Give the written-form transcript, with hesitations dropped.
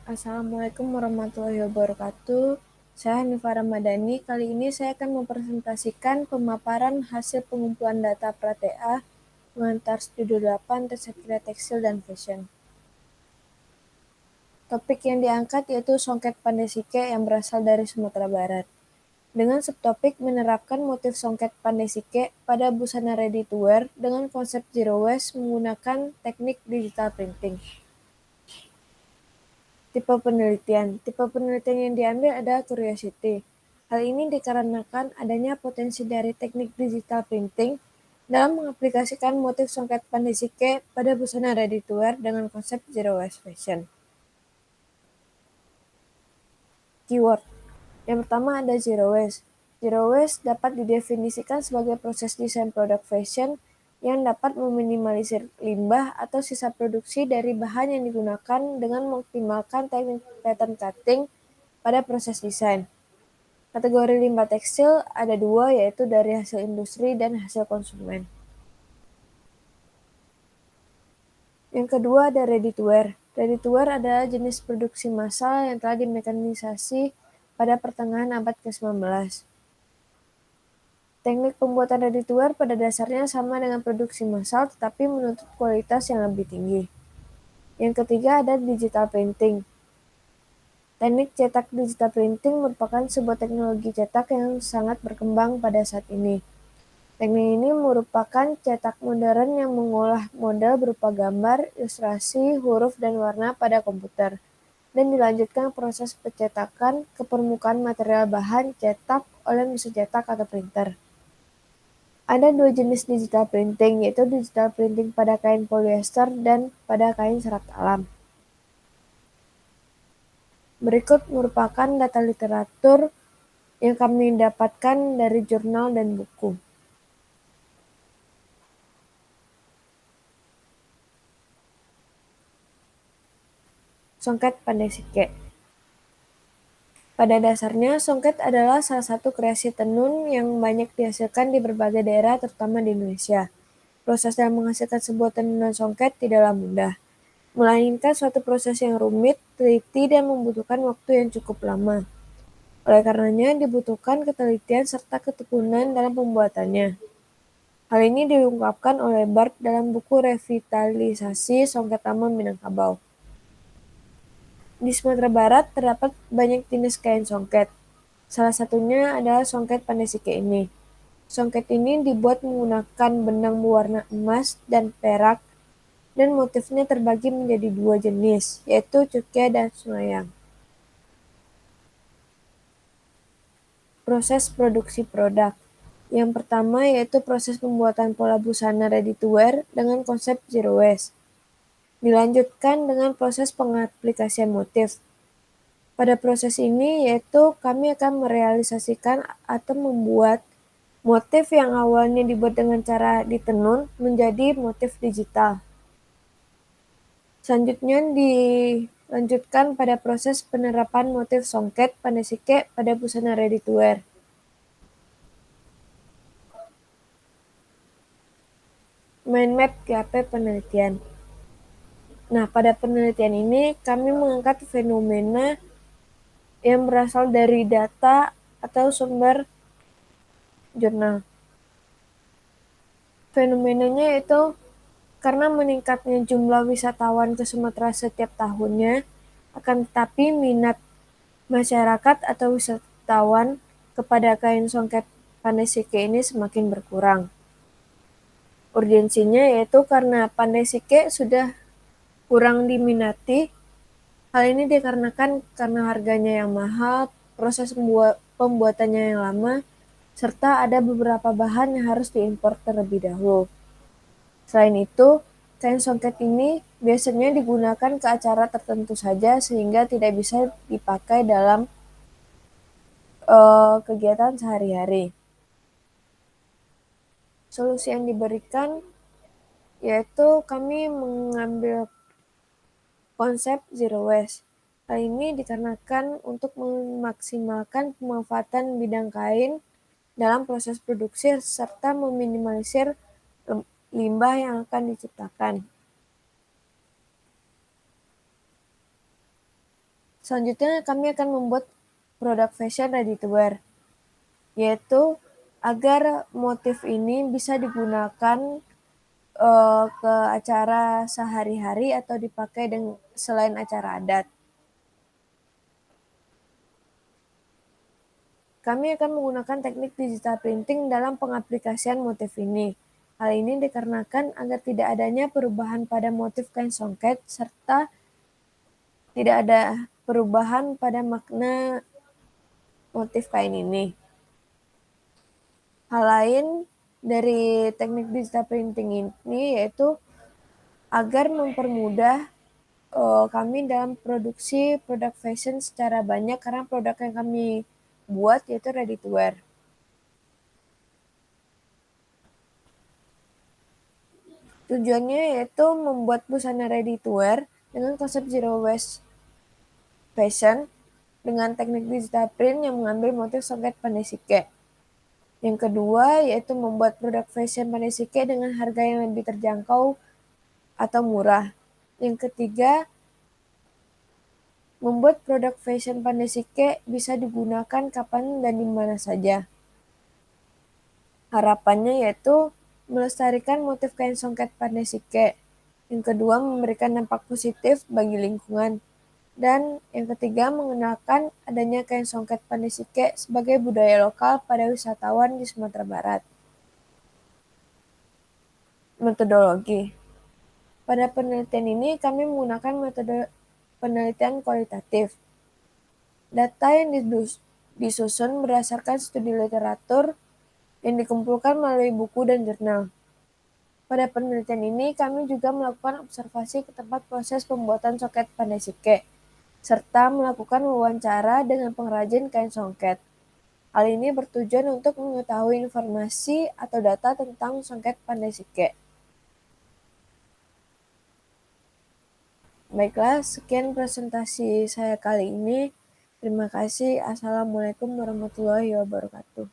Assalamualaikum warahmatullahi wabarakatuh. Saya Hanifah Ramadhani. Kali ini saya akan mempresentasikan pemaparan hasil pengumpulan data Pratea mengantar Studio 8 Tersekira Tekstil dan Fashion. Topik yang diangkat yaitu songket Pandai-Sike yang berasal dari Sumatera Barat. Dengan subtopik menerapkan motif songket Pandai-Sike pada busana ready to wear dengan konsep zero waste menggunakan teknik digital printing. Tipe penelitian yang diambil adalah curiosity. Hal ini dikarenakan adanya potensi dari teknik digital printing dalam mengaplikasikan motif songket Pandai-Sike pada busana ready to wear dengan konsep zero waste fashion. Keyword. Yang pertama ada zero waste. Zero waste dapat didefinisikan sebagai proses desain produk fashion yang dapat meminimalisir limbah atau sisa produksi dari bahan yang digunakan dengan mengoptimalkan teknik pattern cutting pada proses desain. Kategori limbah tekstil ada dua, yaitu dari hasil industri dan hasil konsumen. Yang kedua ada ready to wear. Ready to wear adalah jenis produksi massal yang telah dimekanisasi pada pertengahan abad ke-19. Teknik pembuatan ready to wear pada dasarnya sama dengan produksi massal tetapi menuntut kualitas yang lebih tinggi. Yang ketiga ada digital printing. Teknik cetak digital printing merupakan sebuah teknologi cetak yang sangat berkembang pada saat ini. Teknik ini merupakan cetak modern yang mengolah model berupa gambar, ilustrasi, huruf, dan warna pada komputer, dan dilanjutkan proses pencetakan ke permukaan material bahan cetak oleh mesin cetak atau printer. Ada dua jenis digital printing, yaitu digital printing pada kain polyester dan pada kain serat alam. Berikut merupakan data literatur yang kami dapatkan dari jurnal dan buku. Songket Pandai-Sike. Pada dasarnya, songket adalah salah satu kreasi tenun yang banyak dihasilkan di berbagai daerah, terutama di Indonesia. Proses dalam menghasilkan sebuah tenunan songket tidaklah mudah, melainkan suatu proses yang rumit, teliti, dan membutuhkan waktu yang cukup lama. Oleh karenanya, dibutuhkan ketelitian serta ketekunan dalam pembuatannya. Hal ini diungkapkan oleh Bart dalam buku Revitalisasi Songket Lama Minangkabau. Di Sumatera Barat terdapat banyak jenis kain songket. Salah satunya adalah songket Pandai-Sike ini. Songket ini dibuat menggunakan benang berwarna emas dan perak, dan motifnya terbagi menjadi dua jenis, yaitu cukya dan sunayang. Proses produksi produk. Yang pertama yaitu proses pembuatan pola busana ready to wear dengan konsep zero waste. Dilanjutkan dengan proses pengaplikasian motif. Pada proses ini yaitu kami akan merealisasikan atau membuat motif yang awalnya dibuat dengan cara ditenun menjadi motif digital. Selanjutnya dilanjutkan pada proses penerapan motif songket Pandai-Sike pada busana ready to wear. Mind map GAP penelitian. Nah, pada penelitian ini kami mengangkat fenomena yang berasal dari data atau sumber jurnal. Fenomenanya itu karena meningkatnya jumlah wisatawan ke Sumatera setiap tahunnya, akan tetapi minat masyarakat atau wisatawan kepada kain songket Pandai-Sike ini semakin berkurang. Urgensinya yaitu karena Pandai-Sike sudah kurang diminati. Hal ini dikarenakan karena harganya yang mahal, proses pembuatannya yang lama, serta ada beberapa bahan yang harus diimpor terlebih dahulu. Selain itu, kain songket ini biasanya digunakan ke acara tertentu saja sehingga tidak bisa dipakai dalam kegiatan sehari-hari. Solusi yang diberikan yaitu kami mengambil konsep zero waste. Hal ini dikarenakan untuk memaksimalkan pemanfaatan bidang kain dalam proses produksi serta meminimalisir limbah yang akan diciptakan. Selanjutnya kami akan membuat produk fashion ready to wear, yaitu agar motif ini bisa digunakan ke acara sehari-hari atau dipakai selain acara adat. Kami akan menggunakan teknik digital printing dalam pengaplikasian motif ini. Hal ini dikarenakan agar tidak adanya perubahan pada motif kain songket serta tidak ada perubahan pada makna motif kain ini. Hal lain dari teknik digital printing ini yaitu agar mempermudah kami dalam produksi produk fashion secara banyak karena produk yang kami buat yaitu ready to wear. Tujuannya yaitu membuat busana ready to wear dengan konsep zero waste fashion dengan teknik digital print yang mengambil motif songket pandai sike. Yang kedua yaitu membuat produk fashion pandai sike dengan harga yang lebih terjangkau atau murah. Yang ketiga, membuat produk fashion pandai sike bisa digunakan kapan dan di mana saja. Harapannya yaitu melestarikan motif kain songket pandai sike. Yang kedua, memberikan dampak positif bagi lingkungan. Dan yang ketiga, mengenalkan adanya kain songket pandai sike sebagai budaya lokal pada wisatawan di Sumatera Barat. Metodologi. Pada penelitian ini, kami menggunakan metode penelitian kualitatif. Data yang disusun berdasarkan studi literatur yang dikumpulkan melalui buku dan jurnal. Pada penelitian ini, kami juga melakukan observasi ke tempat proses pembuatan songket pandai sike, serta melakukan wawancara dengan pengrajin kain songket. Hal ini bertujuan untuk mengetahui informasi atau data tentang songket pandai sike. Baiklah, sekian presentasi saya kali ini. Terima kasih. Assalamualaikum warahmatullahi wabarakatuh.